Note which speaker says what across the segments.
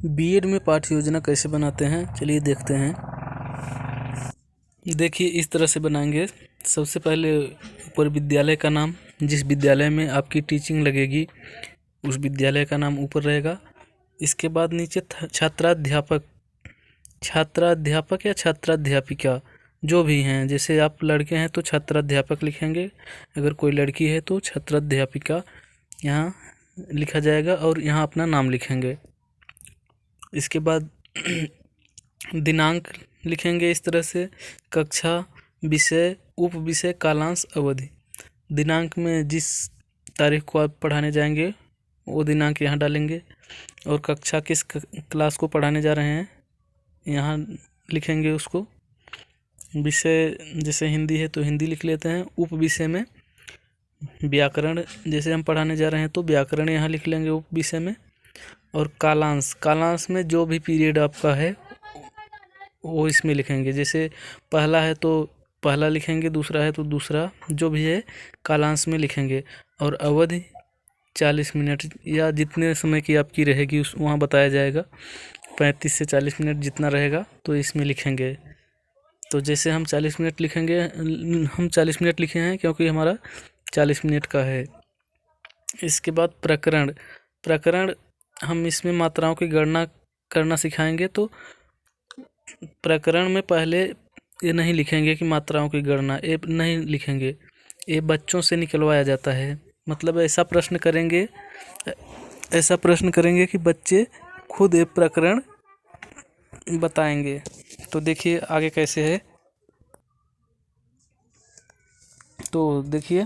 Speaker 1: BEd में पाठ्य योजना कैसे बनाते हैं, चलिए देखते हैं। देखिए इस तरह से बनाएंगे। सबसे पहले ऊपर विद्यालय का नाम, जिस विद्यालय में आपकी टीचिंग लगेगी उस विद्यालय का नाम ऊपर रहेगा। इसके बाद नीचे छात्राध्यापक या छात्राध्यापिका जो भी हैं, जैसे आप लड़के हैं तो छात्राध्यापक लिखेंगे, अगर कोई लड़की है तो छात्राध्यापिका यहाँ लिखा जाएगा और यहाँ अपना नाम लिखेंगे। इसके बाद दिनांक लिखेंगे इस तरह से, कक्षा, विषय, उप विषय, कालांश, अवधि। दिनांक में जिस तारीख को आप पढ़ाने जाएंगे वो दिनांक यहाँ डालेंगे, और कक्षा किस क्लास को पढ़ाने जा रहे हैं यहाँ लिखेंगे उसको। विषय जैसे हिंदी है तो हिंदी लिख लेते हैं। उप विषय में व्याकरण जैसे हम पढ़ाने जा रहे हैं तो व्याकरण यहाँ लिख लेंगे उप विषय में। और कालांश में जो भी पीरियड आपका है वो इसमें लिखेंगे, जैसे पहला है तो पहला लिखेंगे, दूसरा है तो दूसरा, जो भी है कालांश में लिखेंगे। और अवधि 40 मिनट या जितने समय की आपकी रहेगी उस वहाँ बताया जाएगा, 35 से 40 मिनट जितना रहेगा तो इसमें लिखेंगे। तो जैसे हम 40 मिनट लिखेंगे, हम 40 मिनट लिखे हैं क्योंकि हमारा 40 मिनट का है। इसके बाद प्रकरण हम इसमें मात्राओं की गणना करना सिखाएंगे, तो प्रकरण में पहले ये नहीं लिखेंगे कि मात्राओं की गणना, ये नहीं लिखेंगे, ये बच्चों से निकलवाया जाता है। मतलब ऐसा प्रश्न करेंगे कि बच्चे खुद एक प्रकरण बताएंगे। तो देखिए आगे कैसे है। तो देखिए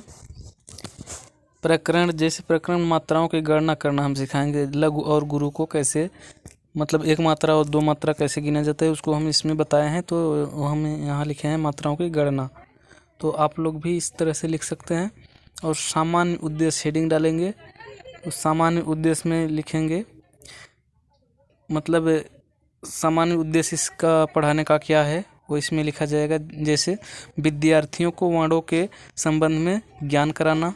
Speaker 1: प्रकरण मात्राओं की गणना करना हम सिखाएंगे। लघु और गुरु को कैसे, मतलब एक मात्रा और दो मात्रा कैसे गिना जाता है उसको हम इसमें बताए हैं, तो हम यहाँ लिखे हैं मात्राओं की गणना। तो आप लोग भी इस तरह से लिख सकते हैं। और सामान्य उद्देश्य हेडिंग डालेंगे, तो सामान्य उद्देश्य में लिखेंगे, मतलब सामान्य उद्देश्य इसका पढ़ाने का क्या है वो इसमें लिखा जाएगा। जैसे विद्यार्थियों को वर्णों के संबंध में ज्ञान कराना,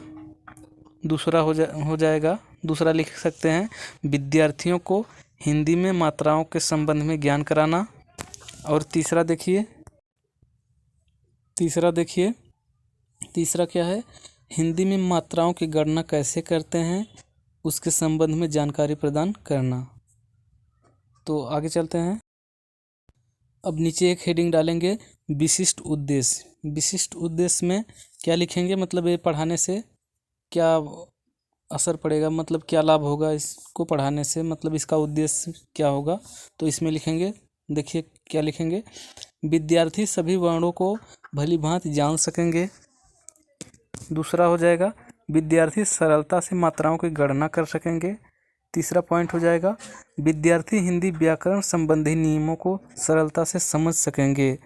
Speaker 1: दूसरा हो जाएगा। दूसरा लिख सकते हैं विद्यार्थियों को हिंदी में मात्राओं के संबंध में ज्ञान कराना। और तीसरा देखिए तीसरा क्या है, हिंदी में मात्राओं की गणना कैसे करते हैं उसके संबंध में जानकारी प्रदान करना। तो आगे चलते हैं। अब नीचे एक हेडिंग डालेंगे विशिष्ट उद्देश्य में क्या लिखेंगे, मतलब ये पढ़ाने से क्या असर पड़ेगा, मतलब क्या लाभ होगा इसको पढ़ाने से, मतलब इसका उद्देश्य क्या होगा, तो इसमें लिखेंगे। देखिए क्या लिखेंगे, विद्यार्थी सभी वर्णों को भली भांति जान सकेंगे। दूसरा हो जाएगा विद्यार्थी सरलता से मात्राओं की गणना कर सकेंगे। तीसरा पॉइंट हो जाएगा विद्यार्थी हिंदी व्याकरण संबंधी नियमों को सरलता से समझ सकेंगे।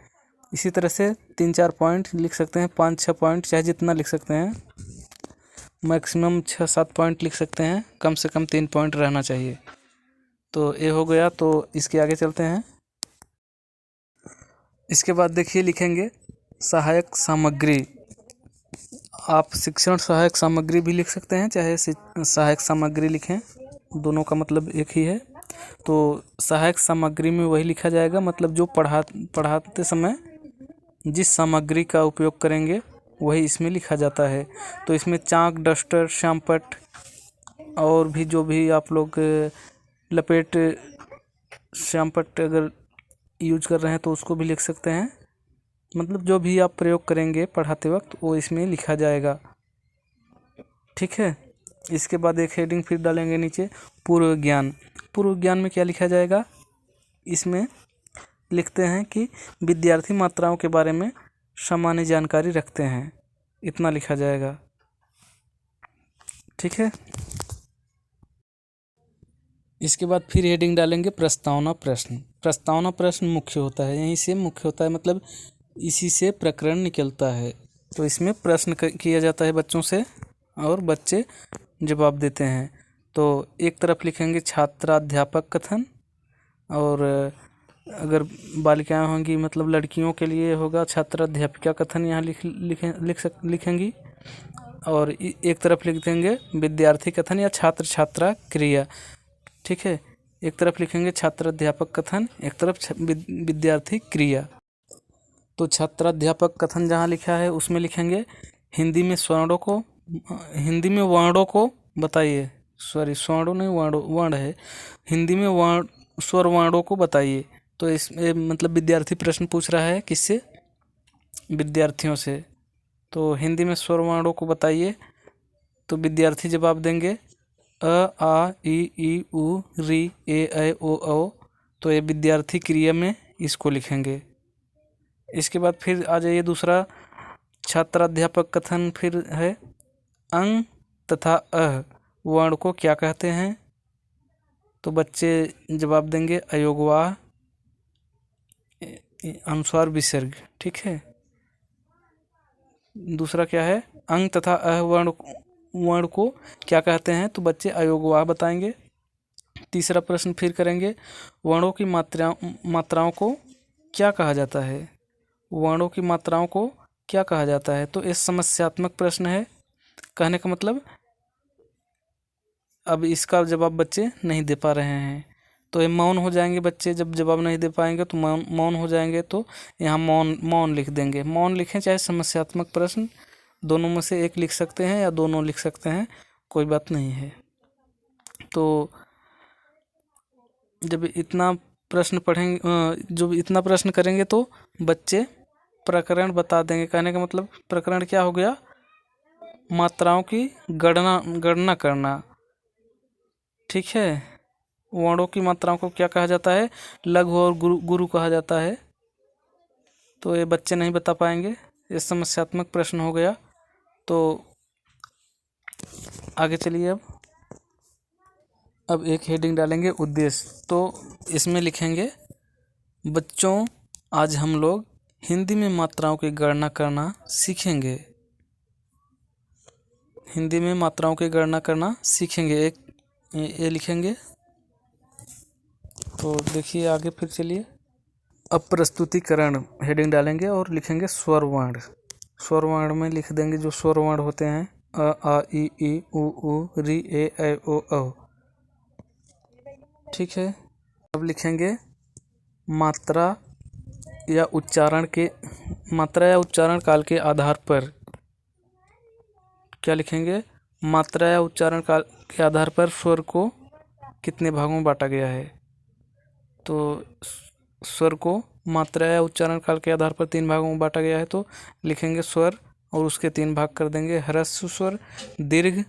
Speaker 1: इसी तरह से 3-4 पॉइंट लिख सकते हैं, 5-6 पॉइंट, चाहे जितना लिख सकते हैं, मैक्सिमम 6-7 पॉइंट लिख सकते हैं, कम से कम 3 पॉइंट रहना चाहिए। तो ये हो गया। तो इसके आगे चलते हैं। इसके बाद देखिए लिखेंगे सहायक सामग्री। आप शिक्षण सहायक सामग्री भी लिख सकते हैं, चाहे सहायक सामग्री लिखें, दोनों का मतलब एक ही है। तो सहायक सामग्री में वही लिखा जाएगा, मतलब जो पढ़ाते समय जिस सामग्री का उपयोग करेंगे वही इसमें लिखा जाता है। तो इसमें चाक, डस्टर, श्यामपट्ट और भी जो भी आप लोग लपेट, श्यामपट्ट अगर यूज कर रहे हैं तो उसको भी लिख सकते हैं। मतलब जो भी आप प्रयोग करेंगे पढ़ाते वक्त वो इसमें लिखा जाएगा, ठीक है। इसके बाद एक हेडिंग फिर डालेंगे नीचे पूर्व ज्ञान में क्या लिखा जाएगा, इसमें लिखते हैं कि विद्यार्थी मात्राओं के बारे में सामान्य जानकारी रखते हैं, इतना लिखा जाएगा, ठीक है। इसके बाद फिर हेडिंग डालेंगे प्रस्तावना प्रश्न मुख्य होता है, यहीं से मुख्य होता है, मतलब इसी से प्रकरण निकलता है। तो इसमें प्रश्न किया जाता है बच्चों से और बच्चे जवाब देते हैं। तो एक तरफ लिखेंगे छात्राध्यापक कथन, और अगर बालिकाएं होंगी मतलब लड़कियों के लिए होगा छात्राध्यापिका कथन, यहाँ लिखेंगी। और एक तरफ लिख देंगे विद्यार्थी कथन या छात्र छात्रा क्रिया, ठीक है। एक तरफ लिखेंगे छात्र अध्यापक कथन, एक तरफ विद्यार्थी क्रिया। तो छात्र अध्यापक कथन जहाँ लिखा है उसमें लिखेंगे हिंदी में वर्णों को बताइए। सॉरी, स्वर्णों नहीं, वर्ण है। हिंदी में स्वर वर्णों को बताइए। तो इसमें मतलब विद्यार्थी प्रश्न पूछ रहा है, किससे? विद्यार्थियों से। तो हिंदी में स्वर वर्णों को बताइए। तो विद्यार्थी जवाब देंगे अ आ इ उ री ए ऐ ओ औ। तो ये विद्यार्थी क्रिया में इसको लिखेंगे। इसके बाद फिर आ जाइए दूसरा छात्र अध्यापक कथन फिर है अंग तथा अह वर्ण को क्या कहते हैं? तो बच्चे जवाब देंगे अयोगवाह, अनुस्वार, विसर्ग। ठीक है। दूसरा क्या है? अंग तथा अह वर्ण को क्या कहते हैं? तो बच्चे अयोगवाह बताएंगे। तीसरा प्रश्न फिर करेंगे वर्णों की मात्राओं को क्या कहा जाता है? वर्णों की मात्राओं को क्या कहा जाता है? तो ये समस्यात्मक प्रश्न है। कहने का मतलब अब इसका जवाब बच्चे नहीं दे पा रहे हैं, तो ये मौन हो जाएंगे। बच्चे जब जवाब नहीं दे पाएंगे तो मौन हो जाएंगे। तो यहाँ मौन लिख देंगे। मौन लिखें चाहे समस्यात्मक प्रश्न, दोनों में से एक लिख सकते हैं या दोनों लिख सकते हैं, कोई बात नहीं है। तो जब इतना प्रश्न पढ़ेंगे, जब इतना प्रश्न करेंगे तो बच्चे प्रकरण बता देंगे। कहने का मतलब प्रकरण क्या हो गया? मात्राओं की गणना करना। ठीक है। वर्णों की मात्राओं को क्या कहा जाता है? लघु और गुरु कहा जाता है। तो ये बच्चे नहीं बता पाएंगे, ये समस्यात्मक प्रश्न हो गया। तो आगे चलिए। अब एक हेडिंग डालेंगे उद्देश्य। तो इसमें लिखेंगे बच्चों आज हम लोग हिंदी में मात्राओं की गणना करना सीखेंगे। हिंदी में मात्राओं की गणना करना सीखेंगे, एक ये लिखेंगे। तो देखिए आगे फिर चलिए। अब प्रस्तुतिकरण हेडिंग डालेंगे और लिखेंगे स्वर वर्ण। स्वर वर्ण में लिख देंगे जो स्वर वर्ण होते हैं अ आ इ उ री ए ऐ ओ औ। ठीक है। अब लिखेंगे मात्रा या उच्चारण काल के आधार पर। क्या लिखेंगे? मात्रा या उच्चारण काल के आधार पर स्वर को कितने भागों में बांटा गया है? तो स्वर को मात्रा या उच्चारण काल के आधार पर 3 भागों में बांटा गया है। तो लिखेंगे स्वर और उसके 3 भाग कर देंगे ह्रस्व स्वर, दीर्घ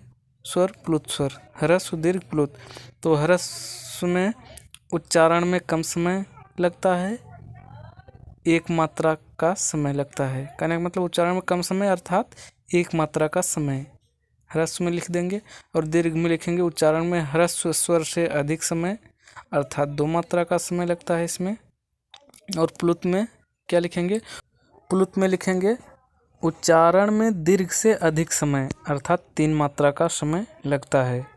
Speaker 1: स्वर, प्लुत स्वर। ह्रस्व, दीर्घ, प्लुत। तो ह्रस्व में उच्चारण में कम समय लगता है, एक मात्रा का समय लगता है। कहने का मतलब उच्चारण में कम समय अर्थात एक मात्रा का समय ह्रस्व में लिख देंगे। और दीर्घ में लिखेंगे उच्चारण में ह्रस्व स्वर से अधिक समय अर्थात 2 मात्रा का समय लगता है इसमें। और प्लुत में क्या लिखेंगे? प्लुत में लिखेंगे उच्चारण में दीर्घ से अधिक समय अर्थात 3 मात्रा का समय लगता है।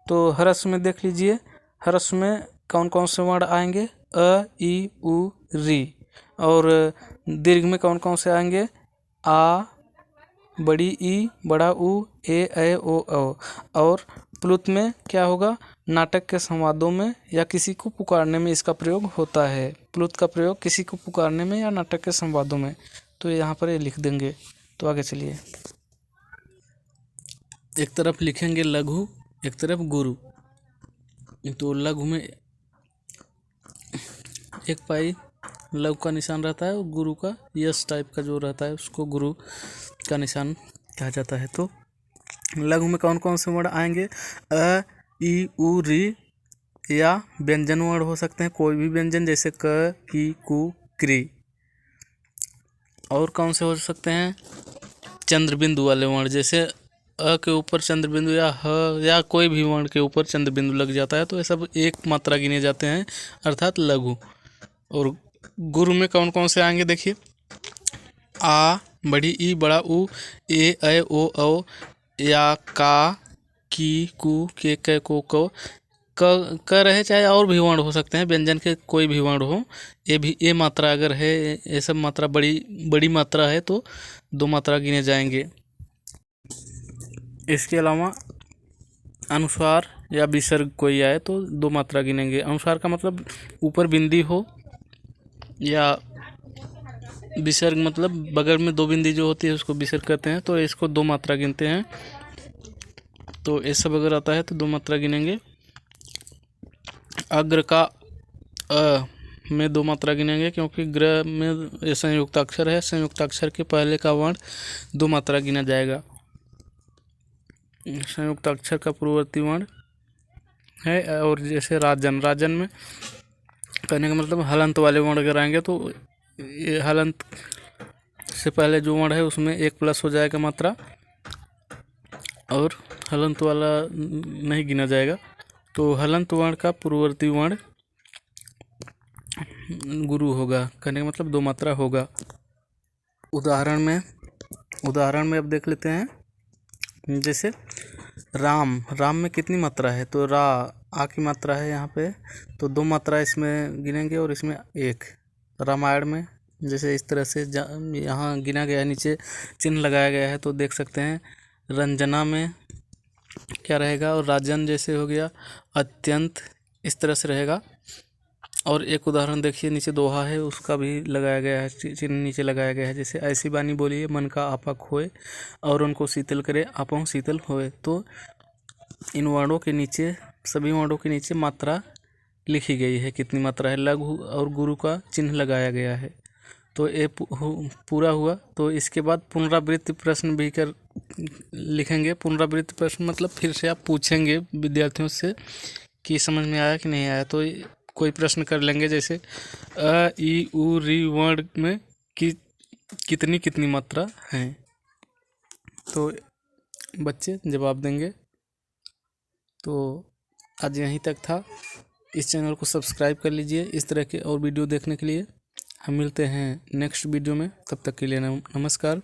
Speaker 1: तो ह्रस्व में देख लीजिए, ह्रस्व में कौन कौन से वर्ण आएंगे? अ इ उ री। और दीर्घ में कौन कौन से आएंगे? आ, बड़ी ई, बड़ा ऊ, ए ऐ ओ औ। और प्लुत में क्या होगा? नाटक के संवादों में या किसी को पुकारने में इसका प्रयोग होता है। प्लुत का प्रयोग किसी को पुकारने में या नाटक के संवादों में। तो यहाँ पर ये लिख देंगे। तो आगे चलिए। एक तरफ लिखेंगे लघु, एक तरफ गुरु। तो लघु में एक पाई लघु का निशान रहता है और गुरु का यस टाइप का जो रहता है उसको गुरु का निशान कहा जाता है। तो लघु में कौन कौन से वर्ण आएंगे? अ इ उ री या व्यंजन वर्ण हो सकते हैं, कोई भी व्यंजन जैसे क, की, कु, क्री। और कौन से हो सकते हैं? चंद्रबिंदु वाले वर्ण जैसे अ के ऊपर चंद्रबिंदु या ह या कोई भी वर्ण के ऊपर चंद्रबिंदु लग जाता है तो ये सब एक मात्रा गिने जाते हैं अर्थात लघु। और गुरु में कौन कौन से आएंगे? देखिए आ, बड़ी ई, बड़ा ऊ, ए ऐ ओ औ, या का, की, कु, के, कै, को, क रहे चाहे और भी वर्ण हो सकते हैं, व्यंजन के कोई भी वर्ण हो। ये भी ए मात्रा अगर है, ये सब मात्रा बड़ी मात्रा है तो 2 मात्रा गिने जाएंगे। इसके अलावा अनुस्वार या विसर्ग कोई आए तो 2 मात्रा गिनेंगे। अनुस्वार का मतलब ऊपर बिंदी हो या विसर्ग मतलब बगल में 2 बिंदी जो होती है उसको विसर्ग कहते हैं, तो इसको 2 मात्रा गिनते हैं। तो ये सब अगर आता है तो 2 मात्रा गिनेंगे। अग्र का अ में 2 मात्रा गिनेंगे, क्योंकि ग्र में ये संयुक्ताक्षर है, संयुक्ताक्षर के पहले का वर्ण 2 मात्रा गिना जाएगा। संयुक्ताक्षर का पूर्ववर्ती वर्ण है। और जैसे राजन, राजन में कहने का मतलब हलंत वाले वर्ण अगर आएंगे तो ये हलंत से पहले जो वर्ण है उसमें 1 प्लस हो जाएगा मात्रा, और हलंत वाला नहीं गिना जाएगा। तो हलंत वर्ण का पूर्ववर्ती वर्ण गुरु होगा, कहने का मतलब 2 मात्रा होगा। उदाहरण में अब देख लेते हैं। जैसे राम, राम में कितनी मात्रा है, तो रा आ की मात्रा है यहाँ पे, तो 2 मात्रा इसमें गिनेंगे और इसमें 1। रामायण में जैसे इस तरह से यहाँ गिना गया है, नीचे चिन्ह लगाया गया है, तो देख सकते हैं। रंजना में क्या रहेगा, और राजन जैसे हो गया अत्यंत, इस तरह से रहेगा। और एक उदाहरण देखिए, नीचे दोहा है उसका भी लगाया गया है, चिन्ह नीचे लगाया गया है। जैसे ऐसी बानी बोलिए मन का आपा खोए, और उनको शीतल करे आपों शीतल होए। तो इन वर्णों के नीचे, सभी वर्णों के नीचे मात्रा लिखी गई है, कितनी मात्रा है। लघु और गुरु का चिन्ह लगाया गया है। तो ये पूरा हुआ। तो इसके बाद पुनरावृत्ति प्रश्न भी कर लिखेंगे। पुनरावृत्ति प्रश्न मतलब फिर से आप पूछेंगे विद्यार्थियों से कि समझ में आया कि नहीं आया। तो कोई प्रश्न कर लेंगे, जैसे अ ई उ री वर्ण में कितनी मात्रा है, तो बच्चे जवाब देंगे। तो आज यहीं तक था। इस चैनल को सब्सक्राइब कर लीजिए इस तरह के और वीडियो देखने के लिए। हम मिलते हैं नेक्स्ट वीडियो में, तब तक के लिए नमस्कार।